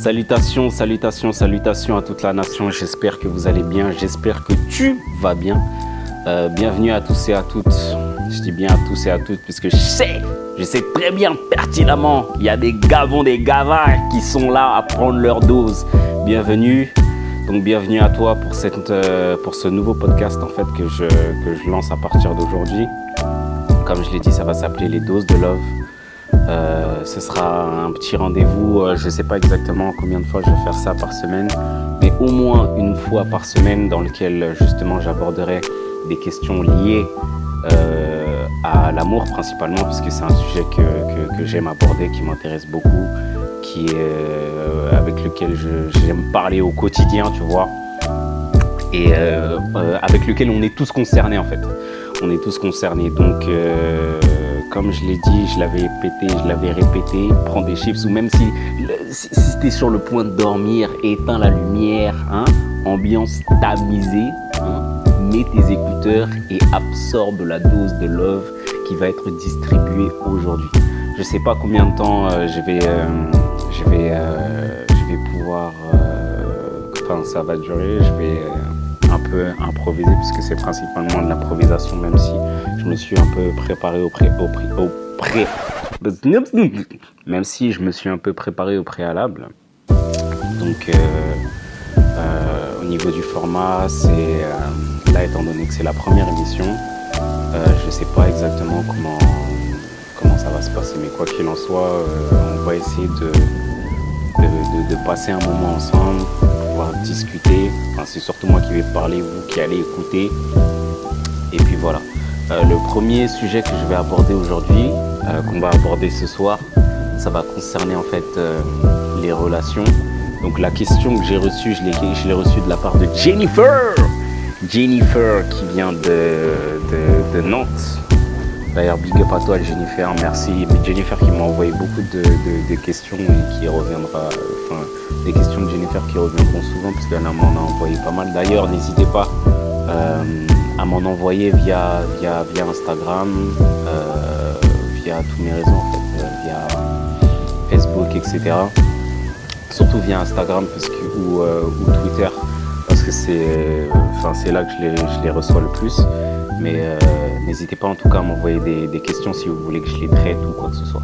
Salutations, salutations, salutations à toute la nation. J'espère que vous allez bien. J'espère que tu vas bien. Bienvenue à tous et à toutes. Je dis bien à tous et à toutes puisque je sais très bien pertinemment, il y a des gavons, des gavards qui sont là à prendre leur dose. Bienvenue. Donc bienvenue à toi pour ce nouveau podcast en fait que je lance à partir d'aujourd'hui. Comme je l'ai dit, ça va s'appeler les doses de love. Ce sera un petit rendez-vous, je ne sais pas exactement combien de fois je vais faire ça par semaine, mais au moins une fois par semaine dans lequel justement j'aborderai des questions liées à l'amour principalement, puisque c'est un sujet que j'aime aborder, qui m'intéresse beaucoup, avec lequel j'aime parler au quotidien, tu vois, et avec lequel on est tous concernés en fait. On est tous concernés, donc comme je l'ai dit, je l'avais répété, prends des chips, ou même si tu es sur le point de dormir, éteins la lumière, hein, ambiance tamisée, hein, mets tes écouteurs et absorbe la dose de love qui va être distribuée aujourd'hui. Je sais pas combien de temps je vais pouvoir, ça va durer, je vais un peu improviser puisque c'est principalement de l'improvisation, même si je me suis un peu préparé au préalable. Donc au niveau du format, c'est là, étant donné que c'est la première émission, je sais pas exactement comment ça va se passer, mais quoi qu'il en soit, on va essayer de passer un moment ensemble, pouvoir discuter. Enfin, c'est surtout moi qui vais parler, vous qui allez écouter. Et puis voilà. Le premier sujet que je vais aborder aujourd'hui, qu'on va aborder ce soir, ça va concerner en fait les relations. Donc la question que j'ai reçue, je l'ai reçue de la part de Jennifer qui vient de Nantes. D'ailleurs, big up à toi Jennifer, merci. Jennifer qui m'a envoyé beaucoup de questions et qui reviendra, des questions de Jennifer qui reviendront souvent parce qu'elle m'en a envoyé pas mal. D'ailleurs, n'hésitez pas à m'en envoyer via Instagram, via tous mes réseaux en fait, via Facebook, etc. Surtout via Instagram ou Twitter parce que c'est là que je les reçois le plus. Mais n'hésitez pas en tout cas à m'envoyer des questions si vous voulez que je les traite ou quoi que ce soit.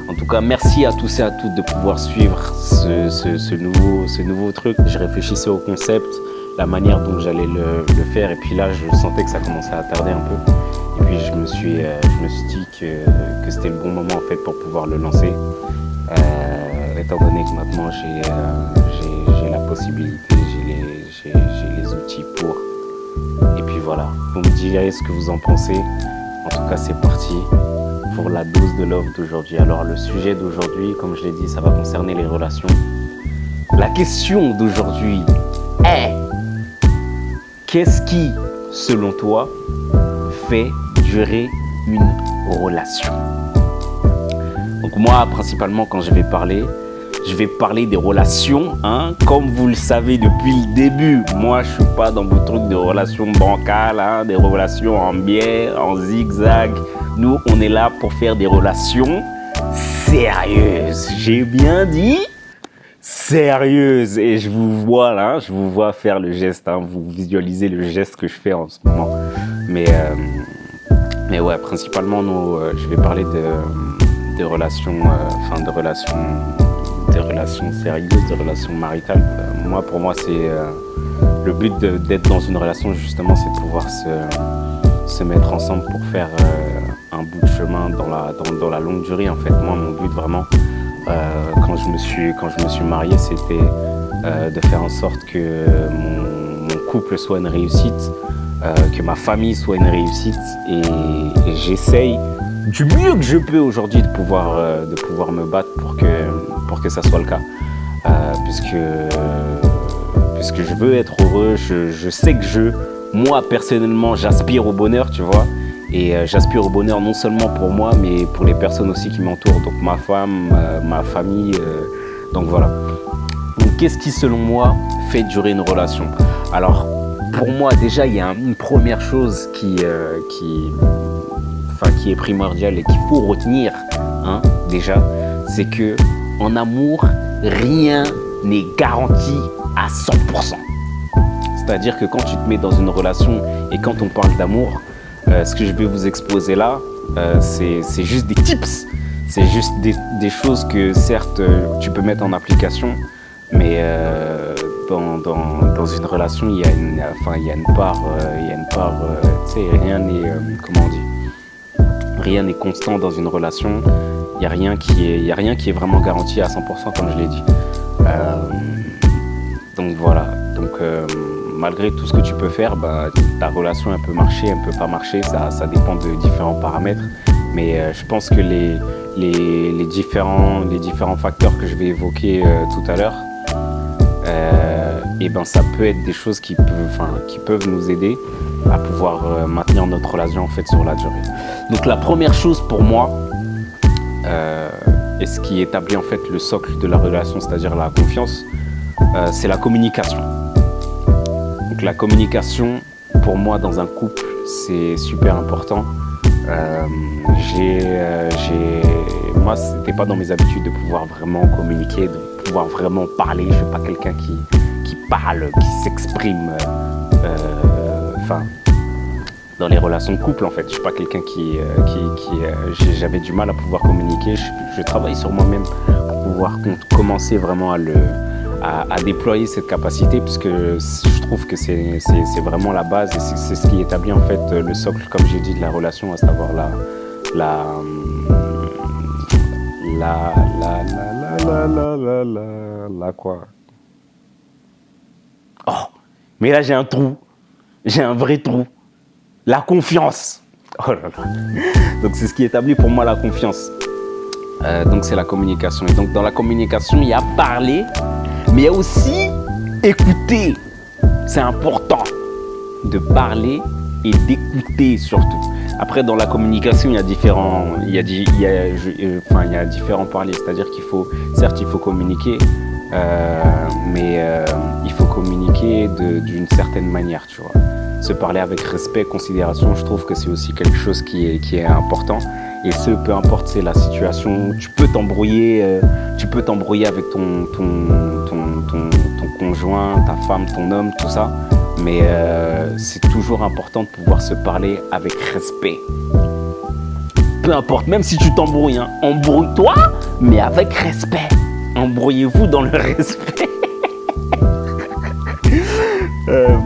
En tout cas, merci à tous et à toutes de pouvoir suivre ce nouveau truc. Je réfléchissais au concept, la manière dont j'allais le faire, et puis là, je sentais que ça commençait à tarder un peu. Et puis je me suis dit que c'était le bon moment en fait pour pouvoir le lancer, étant donné que maintenant j'ai la possibilité, j'ai les outils pour. Et puis voilà, vous me direz ce que vous en pensez. En tout cas, c'est parti pour la dose de love d'aujourd'hui. Alors, le sujet d'aujourd'hui, comme je l'ai dit, ça va concerner les relations. La question d'aujourd'hui est: qu'est-ce qui, selon toi, fait durer une relation? Donc moi, principalement, quand je vais parler des relations, hein. Comme vous le savez depuis le début, moi je suis pas dans vos trucs de relations bancales, hein, des relations en biais, en zigzag. Nous, on est là pour faire des relations sérieuses. J'ai bien dit sérieuses. Et je vous vois là, je vous vois faire le geste, hein, vous visualisez le geste que je fais en ce moment. Mais ouais, principalement, je vais parler de relations, des relations sérieuses, des relations maritales. Pour moi, c'est le but d'être dans une relation, justement, c'est de pouvoir se mettre ensemble pour faire un bout de chemin dans la longue durée. En fait, moi, mon but vraiment, quand je me suis marié, c'était de faire en sorte que mon couple soit une réussite, que ma famille soit une réussite, et j'essaye du mieux que je peux aujourd'hui de pouvoir me battre pour que ça soit le cas, puisque je veux être heureux. Je sais que moi personnellement j'aspire au bonheur, tu vois, et j'aspire au bonheur non seulement pour moi mais pour les personnes aussi qui m'entourent, donc ma femme, ma famille, donc voilà. Donc qu'est-ce qui selon moi fait durer une relation? Alors pour moi déjà il y a une première chose qui est primordiale et qu'il faut retenir, hein, déjà, c'est que en amour, rien n'est garanti à 100%. C'est-à-dire que quand tu te mets dans une relation et quand on parle d'amour, ce que je vais vous exposer là, c'est juste des tips. C'est juste des choses que certes tu peux mettre en application, mais dans une relation il y a une part, tu sais, rien n'est comment on dit, rien n'est constant dans une relation. Il y a rien qui est vraiment garanti à 100% comme je l'ai dit. Donc voilà. Donc malgré tout ce que tu peux faire, ta relation elle peut marcher, elle peut pas marcher. Ça dépend de différents paramètres. Mais je pense que les différents facteurs que je vais évoquer tout à l'heure, ça peut être des choses qui peuvent nous aider à pouvoir maintenir notre relation en fait sur la durée. Donc la première chose pour moi, et ce qui établit en fait le socle de la relation, c'est-à-dire la confiance, c'est la communication. Donc la communication, pour moi, dans un couple, c'est super important. Moi, c'était pas dans mes habitudes de pouvoir vraiment communiquer, de pouvoir vraiment parler. Je suis pas quelqu'un qui parle, qui s'exprime. Dans les relations de couple, en fait, je suis pas quelqu'un j'avais du mal à pouvoir communiquer. Je travaille sur moi-même pour pouvoir commencer vraiment à déployer cette capacité, puisque je trouve que c'est vraiment la base et c'est ce qui établit en fait le socle, comme j'ai dit, de la relation, à savoir la quoi. Oh, mais là j'ai un trou, j'ai un vrai trou. La confiance. Oh là là. Donc c'est ce qui établit pour moi la confiance. Donc c'est la communication. Et donc dans la communication, il y a parler, mais il y a aussi écouter. C'est important de parler et d'écouter surtout. Après, dans la communication, il y a différents parlers. C'est-à-dire qu'il faut, certes, il faut communiquer, mais il faut communiquer d'une certaine manière, tu vois. Se parler avec respect, considération, je trouve que c'est aussi quelque chose qui est important. Et peu importe c'est la situation, tu peux t'embrouiller avec ton conjoint, ta femme, ton homme, tout ça. Mais c'est toujours important de pouvoir se parler avec respect. Peu importe, même si tu t'embrouilles, hein, embrouille-toi, mais avec respect. Embrouillez-vous dans le respect.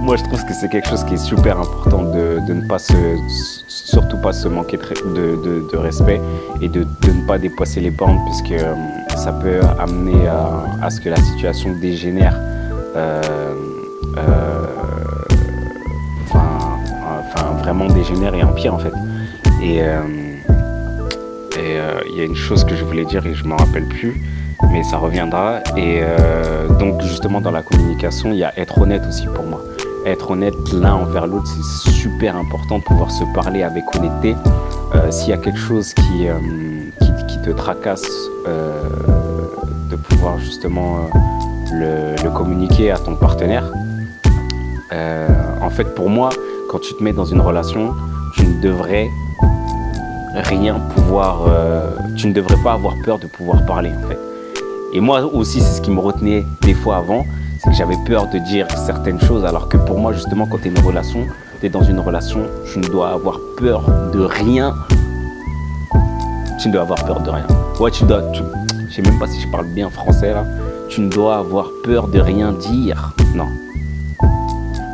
Moi, je trouve que c'est quelque chose qui est super important de ne pas surtout pas se manquer de respect et de ne pas dépasser les bornes, puisque ça peut amener à ce que la situation dégénère. Vraiment dégénère et empire en fait. Et il y a une chose que je voulais dire et je m'en rappelle plus, mais ça reviendra. Et donc justement dans la communication, il y a être honnête aussi pour moi. Être honnête l'un envers l'autre, c'est super important de pouvoir se parler avec honnêteté. S'il y a quelque chose qui te tracasse, de pouvoir justement le communiquer à ton partenaire. En fait, pour moi, quand tu te mets dans une relation, tu ne devrais pas avoir peur de pouvoir parler, en fait. Et moi aussi, c'est ce qui me retenait des fois avant, c'est que j'avais peur de dire certaines choses, alors que pour moi, justement, quand tu es dans une relation, tu ne dois avoir peur de rien. Tu ne dois avoir peur de rien. Ouais, je sais même pas si je parle bien français, là. Tu ne dois avoir peur de rien dire. Non.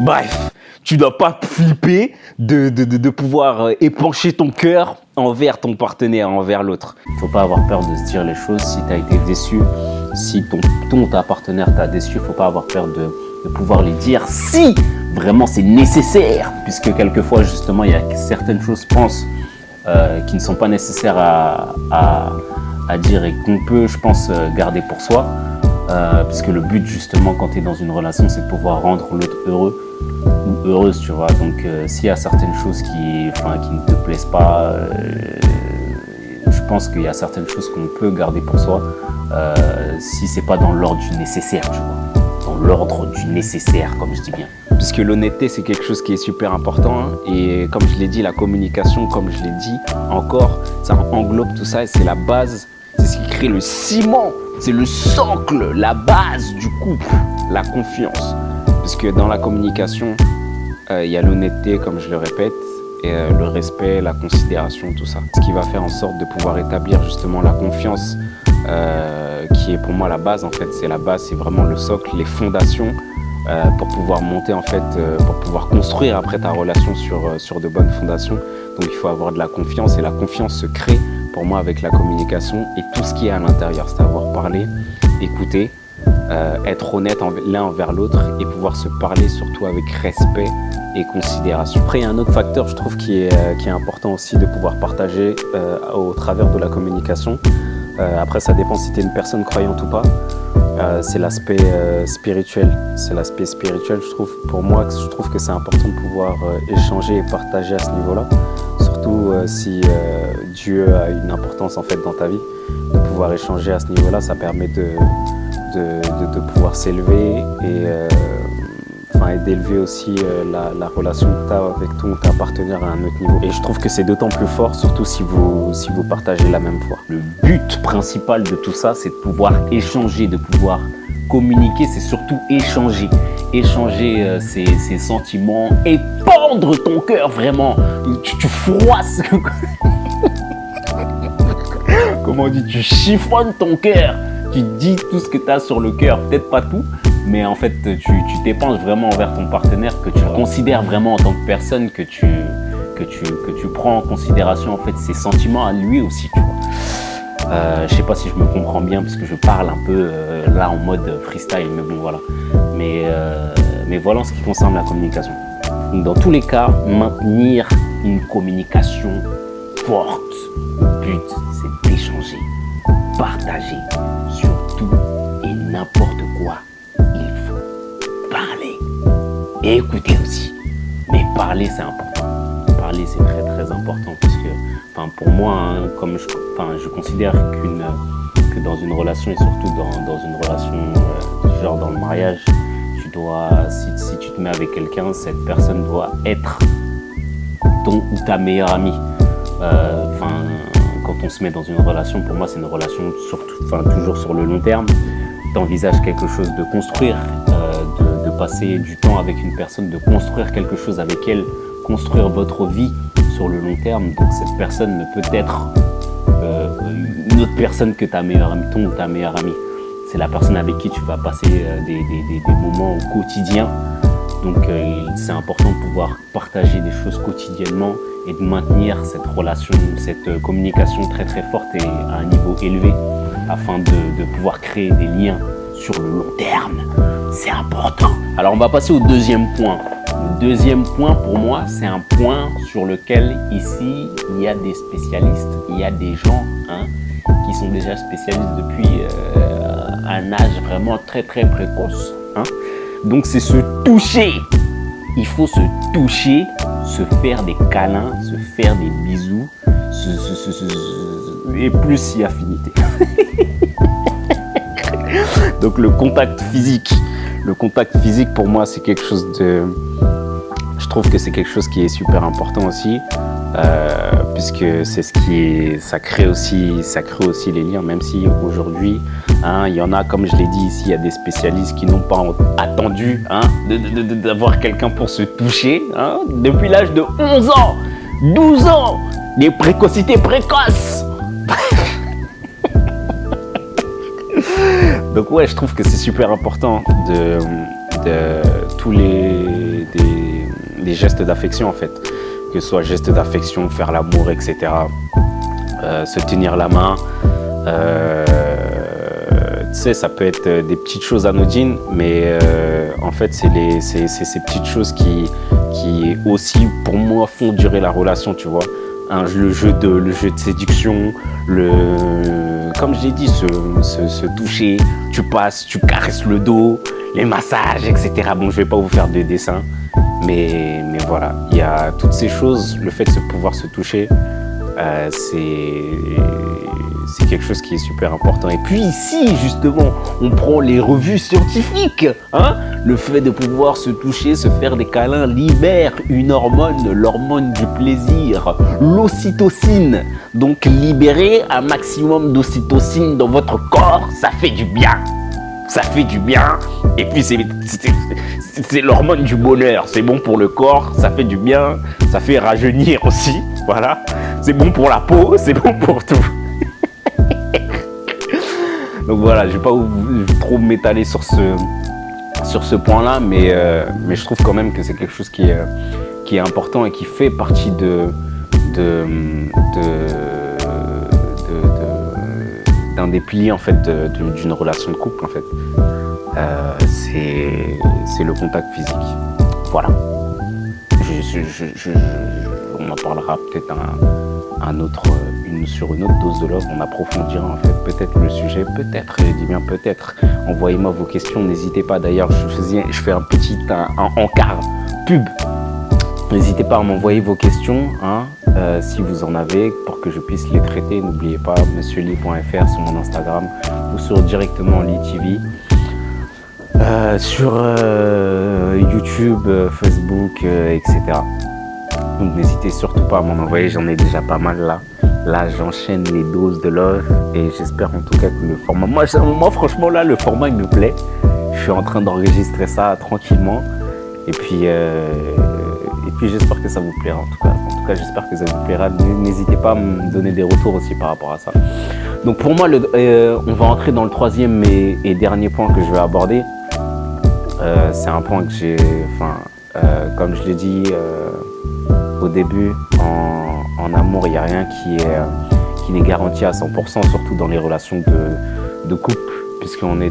Bref, tu dois pas flipper de pouvoir épancher ton cœur envers ton partenaire, envers l'autre. Il faut pas avoir peur de se dire les choses. Si tu as été déçu, si ta partenaire t'a déçu, il faut pas avoir peur de pouvoir les dire si vraiment c'est nécessaire. Puisque quelquefois, justement, il y a certaines choses, je pense, qui ne sont pas nécessaires à dire et qu'on peut, je pense, garder pour soi. Puisque le but, justement, quand tu es dans une relation, c'est de pouvoir rendre l'autre heureux ou heureuse, tu vois. Donc, s'il y a certaines choses qui ne te plaisent pas, je pense qu'il y a certaines choses qu'on peut garder pour soi, si c'est pas dans l'ordre du nécessaire, tu vois. Dans l'ordre du nécessaire, comme je dis bien. Puisque l'honnêteté, c'est quelque chose qui est super important, hein, et comme je l'ai dit, la communication, comme je l'ai dit encore, ça englobe tout ça et c'est la base, c'est ce qui crée le ciment C'est le socle, la base du couple, la confiance. Puisque dans la communication, il y a l'honnêteté, comme je le répète, et le respect, la considération, tout ça. Ce qui va faire en sorte de pouvoir établir justement la confiance, qui est pour moi la base en fait. C'est la base, c'est vraiment le socle, les fondations pour pouvoir monter en fait, pour pouvoir construire après ta relation sur de bonnes fondations. Donc il faut avoir de la confiance et la confiance se crée pour moi avec la communication et tout ce qui est à l'intérieur, c'est avoir parlé, écouter, être honnête l'un envers l'autre et pouvoir se parler surtout avec respect et considération. Après, il y a un autre facteur, je trouve, qui est important aussi de pouvoir partager au travers de la communication. Après, ça dépend si tu es une personne croyante ou pas. C'est l'aspect spirituel. C'est l'aspect spirituel, je trouve. Pour moi, je trouve que c'est important de pouvoir échanger et partager à ce niveau-là. Surtout si Dieu a une importance en fait dans ta vie. De pouvoir échanger à ce niveau-là, ça permet de pouvoir s'élever et d'élever aussi la relation que tu as avec ta partenaire à un autre niveau. Et je trouve que c'est d'autant plus fort, surtout si vous partagez la même foi. Le but principal de tout ça, c'est de pouvoir échanger, de pouvoir communiquer, c'est surtout échanger. Échanger ses sentiments, épandre ton cœur vraiment. Tu froisses. Comment on dit? Tu chiffonnes ton cœur. Tu dis tout ce que tu as sur le cœur, peut-être pas tout, mais en fait, tu t'épanches vraiment envers ton partenaire, que tu considères vraiment en tant que personne, que tu prends en considération en fait ses sentiments à lui aussi, tu vois. Je sais pas si je me comprends bien parce que je parle un peu là en mode freestyle, mais bon voilà. Mais voilà en ce qui concerne la communication. Dans tous les cas, maintenir une communication forte. Le but, c'est d'échanger, partager sur tout et n'importe quoi. Il faut parler et écouter aussi. Mais parler, c'est important. Parler, c'est très très important parce que, pour moi, comme je considère que dans une relation et surtout dans une relation genre dans le mariage, tu dois, si tu te mets avec quelqu'un, cette personne doit être ton ou ta meilleure amie. Quand on se met dans une relation, pour moi c'est une relation toujours sur le long terme. Tu envisages quelque chose de construire, de passer du temps avec une personne, de construire quelque chose avec elle, construire votre vie sur le long terme. Donc cette personne ne peut être une autre personne que ta meilleure amie, ton ou ta meilleure amie. C'est la personne avec qui tu vas passer des moments au quotidien. Donc c'est important de pouvoir partager des choses quotidiennement et de maintenir cette relation, cette communication très très forte et à un niveau élevé afin de pouvoir créer des liens sur le long terme. C'est important. Alors on va passer au deuxième point. Le deuxième point pour moi, c'est un point sur lequel ici il y a des spécialistes, il y a des gens qui sont déjà spécialistes depuis un âge vraiment très très précoce. Donc c'est se toucher. Il faut se toucher, se faire des câlins, se faire des bisous, et plus si affinité. Donc le contact physique. Le contact physique pour moi c'est quelque chose de... Je trouve que c'est quelque chose qui est super important aussi. Puisque c'est ce qui est, ça crée aussi les liens, même si aujourd'hui, il y en a, comme je l'ai dit ici, il y a des spécialistes qui n'ont pas attendu d'avoir quelqu'un pour se toucher, depuis l'âge de 11 ans, 12 ans, des précocités précoces. Donc ouais, je trouve que c'est super important de tous les gestes d'affection en fait. Que ce soit geste d'affection, faire l'amour, etc. Se tenir la main. Tu sais, ça peut être des petites choses anodines, mais en fait, c'est ces petites choses qui aussi, pour moi, font durer la relation, tu vois. Le jeu de séduction, comme je l'ai dit, se toucher, tu passes, tu caresses le dos, les massages, etc. Bon, je vais pas vous faire de dessin. Mais voilà, il y a toutes ces choses, le fait de pouvoir se toucher, c'est quelque chose qui est super important. Et puis ici, justement, on prend les revues scientifiques. Hein, le fait de pouvoir se toucher, se faire des câlins libère une hormone, l'hormone du plaisir, l'ocytocine. Donc libérer un maximum d'ocytocine dans votre corps, ça fait du bien. Ça fait du bien. Et puis c'est l'hormone du bonheur. C'est bon pour le corps, ça fait du bien. Ça fait rajeunir aussi. Voilà. C'est bon pour la peau, c'est bon pour tout. Donc voilà, je ne vais pas trop m'étaler sur ce point-là, mais je trouve quand même que c'est quelque chose qui est important et qui fait partie d'un des piliers en fait d'une relation de couple en fait. C'est le contact physique. Voilà. On en parlera peut-être sur une autre dose de love. On approfondira en fait peut-être le sujet, peut-être, je dis bien peut-être. Envoyez-moi vos questions, n'hésitez pas. D'ailleurs, je fais un petit encart pub. N'hésitez pas à m'envoyer vos questions, hein, si vous en avez, pour que je puisse les traiter. N'oubliez pas, monsieurly.fr sur mon Instagram ou sur directement LiTV. Sur YouTube, Facebook, etc. Donc n'hésitez surtout pas à m'en envoyer, j'en ai déjà pas mal là. Là j'enchaîne les doses de love et j'espère en tout cas que le format... Moi franchement là le format il me plaît. Je suis en train d'enregistrer ça tranquillement. Et puis j'espère que ça vous plaira en tout cas. En tout cas j'espère que ça vous plaira. N'hésitez pas à me donner des retours aussi par rapport à ça. Donc pour moi on va entrer dans le troisième et dernier point que je vais aborder. C'est un point que j'ai... comme je l'ai dit... au début, en amour, il n'y a rien qui n'est garanti à 100%, surtout dans les relations de couple, puisqu'on est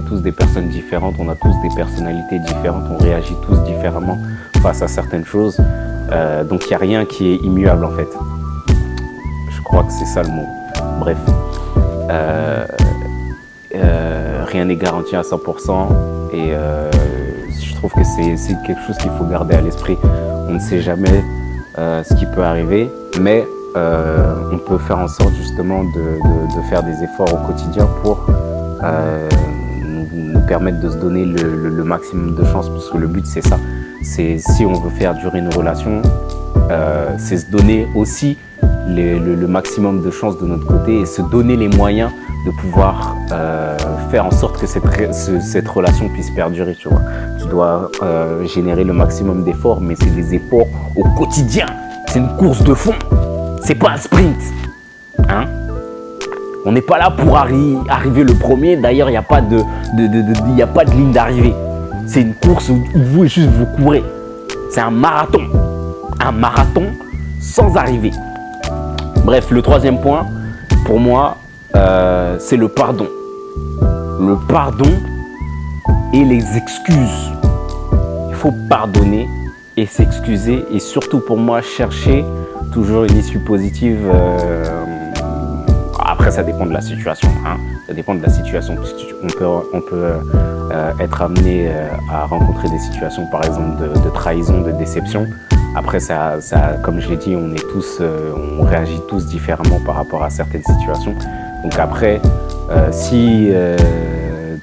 tous des personnes différentes, on a tous des personnalités différentes, on réagit tous différemment face à certaines choses. Donc il n'y a rien qui est immuable en fait. Je crois que c'est ça le mot. Bref. Rien n'est garanti à 100% et je trouve que c'est quelque chose qu'il faut garder à l'esprit. On ne sait jamais ce qui peut arriver, mais on peut faire en sorte justement de faire des efforts au quotidien pour nous permettre de se donner le maximum de chance, parce que le but c'est ça. C'est si on veut faire durer une relation, c'est se donner aussi le maximum de chance de notre côté et se donner les moyens de pouvoir faire en sorte que cette relation puisse perdurer, tu vois. Tu dois générer le maximum d'efforts, mais c'est des efforts au quotidien. C'est une course de fond, c'est pas un sprint. Hein? On n'est pas là pour arriver le premier. D'ailleurs, il n'y a pas de ligne d'arrivée. C'est une course où vous courez. C'est un marathon sans arrivée. Bref, le troisième point, pour moi, c'est le pardon. Le pardon et les excuses. Il faut pardonner et s'excuser, et surtout pour moi, chercher toujours une issue positive. Après, ça dépend de la situation. Hein. Ça dépend de la situation. On peut être amené à rencontrer des situations, par exemple, de trahison, de déception. Après, ça, comme je l'ai dit, on réagit tous différemment par rapport à certaines situations. Donc après, si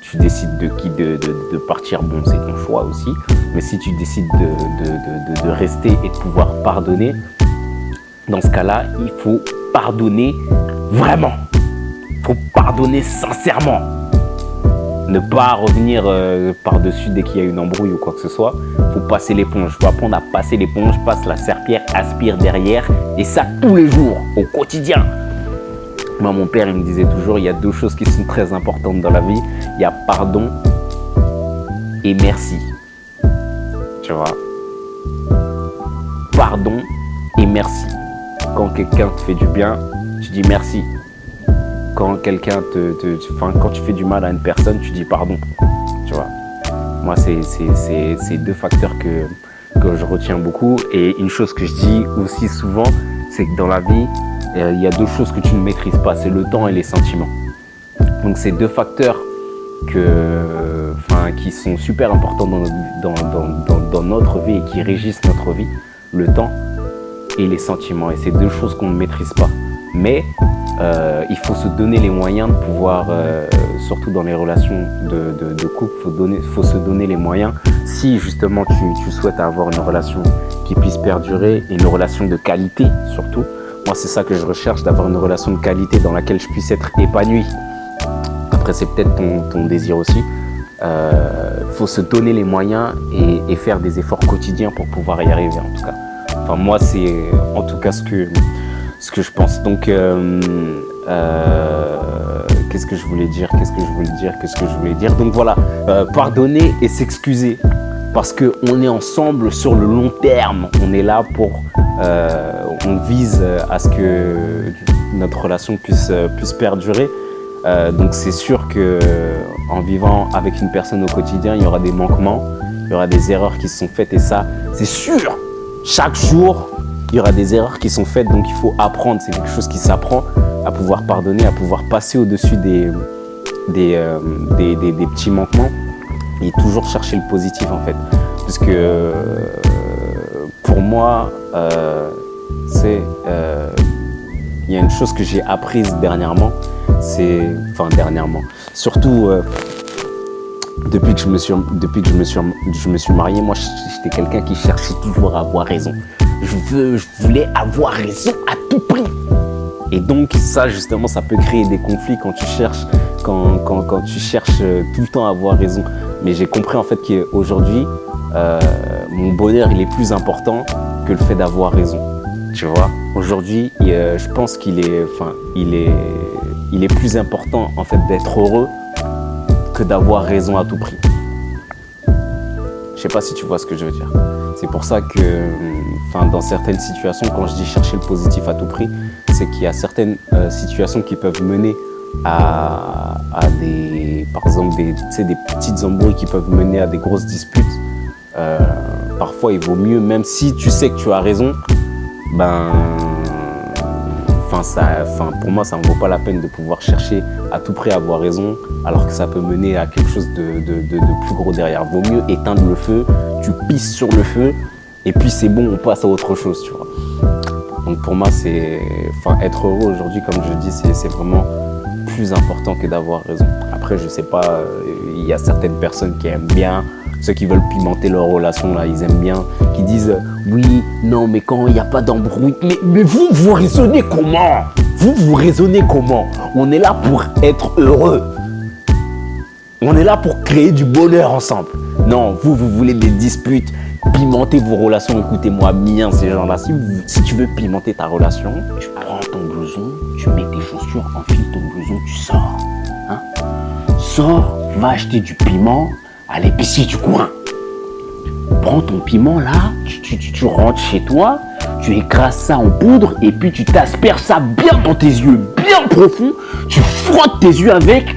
tu décides de partir, bon, c'est ton choix aussi. Mais si tu décides de rester et de pouvoir pardonner, dans ce cas-là, il faut pardonner vraiment. Il faut pardonner sincèrement. Ne pas revenir par-dessus dès qu'il y a une embrouille ou quoi que ce soit. Il faut passer l'éponge. Il faut apprendre à passer l'éponge, passe la serpillière, aspire derrière. Et ça tous les jours, au quotidien. Moi, mon père, il me disait toujours, il y a deux choses qui sont très importantes dans la vie. Il y a pardon et merci. Tu vois? Pardon et merci. Quand quelqu'un te fait du bien, tu dis merci. Quand quelqu'un quand tu fais du mal à une personne, tu dis pardon. Tu vois? Moi, c'est deux facteurs que je retiens beaucoup. Et une chose que je dis aussi souvent, c'est que dans la vie, il y a deux choses que tu ne maîtrises pas, c'est le temps et les sentiments. Donc c'est deux facteurs qui sont super importants dans notre vie et qui régissent notre vie, le temps et les sentiments. Et c'est deux choses qu'on ne maîtrise pas. Mais il faut se donner les moyens de pouvoir, surtout dans les relations de couple, faut se donner les moyens. Si justement tu souhaites avoir une relation qui puisse perdurer, et une relation de qualité surtout, moi c'est ça que je recherche, d'avoir une relation de qualité dans laquelle je puisse être épanoui. Après c'est peut-être ton désir aussi. Faut se donner les moyens et faire des efforts quotidiens pour pouvoir y arriver en tout cas. Enfin moi c'est en tout cas ce que je pense. Donc qu'est-ce que je voulais dire Donc voilà, pardonner et s'excuser parce qu'on est ensemble sur le long terme. On est là pour on vise à ce que notre relation puisse perdurer. Donc c'est sûr que en vivant avec une personne au quotidien, il y aura des manquements, il y aura des erreurs qui se sont faites, et ça c'est sûr. Chaque jour il y aura des erreurs qui sont faites, donc il faut apprendre. C'est quelque chose qui s'apprend, à pouvoir pardonner, à pouvoir passer au-dessus des petits manquements et toujours chercher le positif en fait. Parce que pour moi, il y a une chose que j'ai apprise dernièrement, surtout depuis que je me suis marié, moi j'étais quelqu'un qui cherchait toujours à avoir raison. Je voulais avoir raison à tout prix. Et donc ça justement, ça peut créer des conflits quand tu cherches tout le temps à avoir raison. Mais j'ai compris en fait qu'aujourd'hui, mon bonheur il est plus important que le fait d'avoir raison. Tu vois, aujourd'hui, je pense qu'il est plus important en fait d'être heureux que d'avoir raison à tout prix. Je sais pas si tu vois ce que je veux dire. C'est pour ça que, dans certaines situations, quand je dis chercher le positif à tout prix, c'est qu'il y a certaines situations qui peuvent mener à par exemple, des petites embrouilles qui peuvent mener à des grosses disputes. Parfois, il vaut mieux, même si tu sais que tu as raison, pour moi, ça ne vaut pas la peine de pouvoir chercher à tout prix à avoir raison, alors que ça peut mener à quelque chose de plus gros derrière. Vaut mieux éteindre le feu, tu pisses sur le feu, et puis c'est bon, on passe à autre chose, tu vois. Donc pour moi, être heureux aujourd'hui, comme je dis, c'est vraiment plus important que d'avoir raison. Après, je sais pas, il y a certaines personnes qui aiment bien, ceux qui veulent pimenter leur relation, là, ils aiment bien, qui disent oui, non, mais quand il n'y a pas d'embrouille, mais vous raisonnez comment? Vous raisonnez comment? On est là pour être heureux. On est là pour créer du bonheur ensemble. Non, vous voulez des disputes, pimenter vos relations. Écoutez-moi bien, ces gens-là. Si tu veux pimenter ta relation, tu prends ton blouson, tu mets tes chaussures, enfiles ton blouson, tu sors. Hein? Sors, va acheter du piment à l'épicerie du coin. Prends ton piment là, tu rentres chez toi, tu écrases ça en poudre et puis tu t'asperges ça bien dans tes yeux, bien profond. Tu frottes tes yeux avec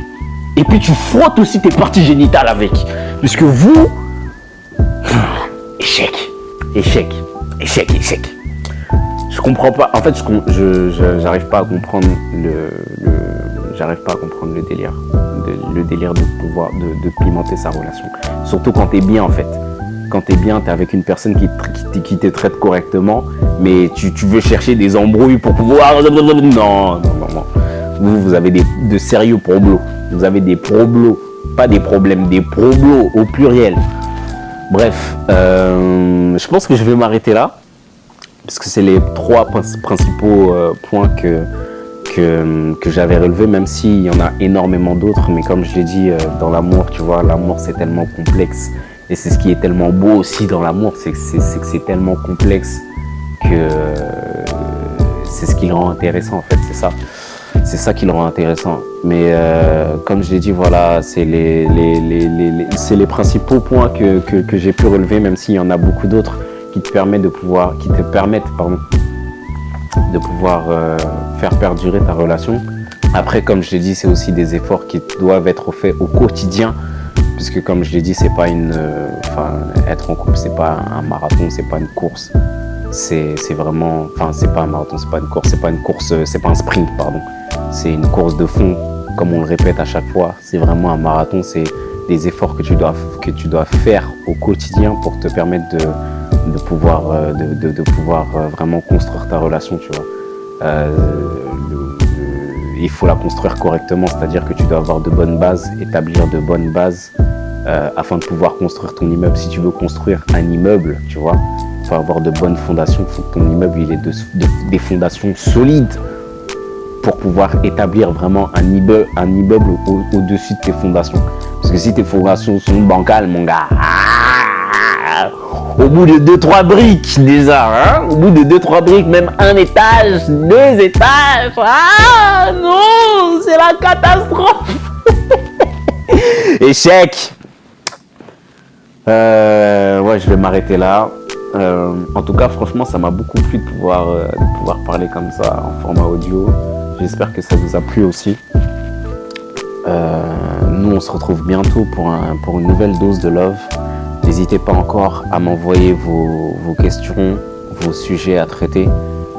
et puis tu frottes aussi tes parties génitales avec. Puisque vous, échec. Je comprends pas. En fait, j'arrive pas à comprendre le délire. Le délire de pouvoir de pimenter sa relation. Surtout quand t'es bien en fait. Quand t'es bien, t'es avec une personne qui te traite correctement, mais tu veux chercher des embrouilles pour pouvoir... Non. Vous avez de sérieux problèmes. Vous avez des problèmes, pas des problèmes, des problèmes au pluriel. Bref, je pense que je vais m'arrêter là, parce que c'est les 3 principaux points que j'avais relevés, même s'il y en a énormément d'autres. Mais comme je l'ai dit, dans l'amour, tu vois, l'amour c'est tellement complexe. Et c'est ce qui est tellement beau aussi dans l'amour, c'est que c'est tellement complexe que c'est ce qui le rend intéressant en fait, c'est ça. C'est ça qui le rend intéressant. Mais comme je l'ai dit, voilà, c'est les principaux points que j'ai pu relever, même s'il y en a beaucoup d'autres qui te permettent de pouvoir faire perdurer ta relation. Après, comme je l'ai dit, c'est aussi des efforts qui doivent être faits au quotidien. Puisque comme je l'ai dit, c'est pas être en couple, c'est pas un marathon, c'est pas une course. C'est vraiment, c'est pas un marathon, c'est pas une course, c'est pas un sprint, pardon. C'est une course de fond, comme on le répète à chaque fois. C'est vraiment un marathon, c'est des efforts que tu dois faire au quotidien pour te permettre pouvoir vraiment construire ta relation, tu vois. Il faut la construire correctement, c'est-à-dire que tu dois avoir de bonnes bases, établir de bonnes bases afin de pouvoir construire ton immeuble. Si tu veux construire un immeuble, tu vois, il faut avoir de bonnes fondations, il faut que ton immeuble il ait des fondations solides pour pouvoir établir vraiment un immeuble au-dessus de tes fondations. Parce que si tes fondations sont bancales, mon gars, au bout de 2-3 briques déjà, hein, au bout de 2-3 briques, même un étage, 2 étages, ah non, c'est la catastrophe. Échec. Ouais, je vais m'arrêter là. En tout cas, franchement, ça m'a beaucoup plu de pouvoir parler comme ça en format audio. J'espère que ça vous a plu aussi. Nous, on se retrouve bientôt pour une nouvelle dose de love. N'hésitez pas encore à m'envoyer vos questions, vos sujets à traiter.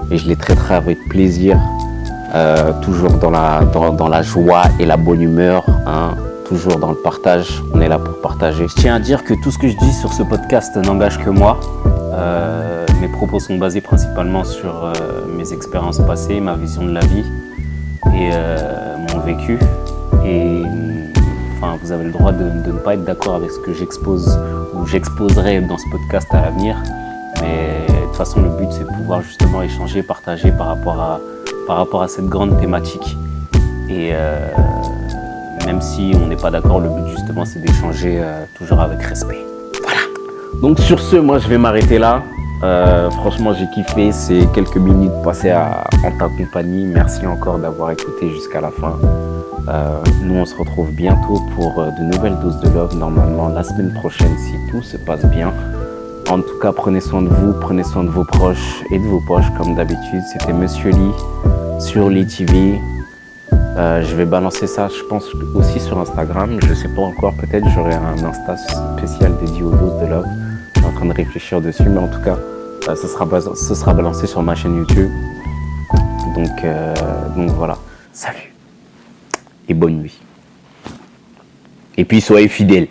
Et je les traiterai avec plaisir. Toujours dans la joie et la bonne humeur. Hein. Toujours dans le partage. On est là pour partager. Je tiens à dire que tout ce que je dis sur ce podcast n'engage que moi. Mes propos sont basés principalement sur mes expériences passées, ma vision de la vie et mon vécu. Et enfin, vous avez le droit de ne pas être d'accord avec ce que j'expose ou j'exposerai dans ce podcast à l'avenir. Mais de toute façon, le but, c'est de pouvoir justement échanger, partager par rapport à cette grande thématique. Et même si on n'est pas d'accord, le but justement, c'est d'échanger toujours avec respect. Voilà. Donc sur ce, moi, je vais m'arrêter là. Franchement, j'ai kiffé ces quelques minutes passées en ta compagnie. Merci encore d'avoir écouté jusqu'à la fin. Nous, on se retrouve bientôt pour de nouvelles doses de love, normalement la semaine prochaine, si tout se passe bien. En tout cas, prenez soin de vous, prenez soin de vos proches et de vos poches, comme d'habitude. C'était Monsieur Lee sur Lee TV. Je vais balancer ça, je pense, aussi sur Instagram. Je sais pas encore, peut-être j'aurai un Insta spécial dédié aux doses de love. Je suis en train de réfléchir dessus, mais en tout cas, ce sera balancé sur ma chaîne YouTube. Donc voilà, salut et bonne nuit. Et puis soyez fidèles.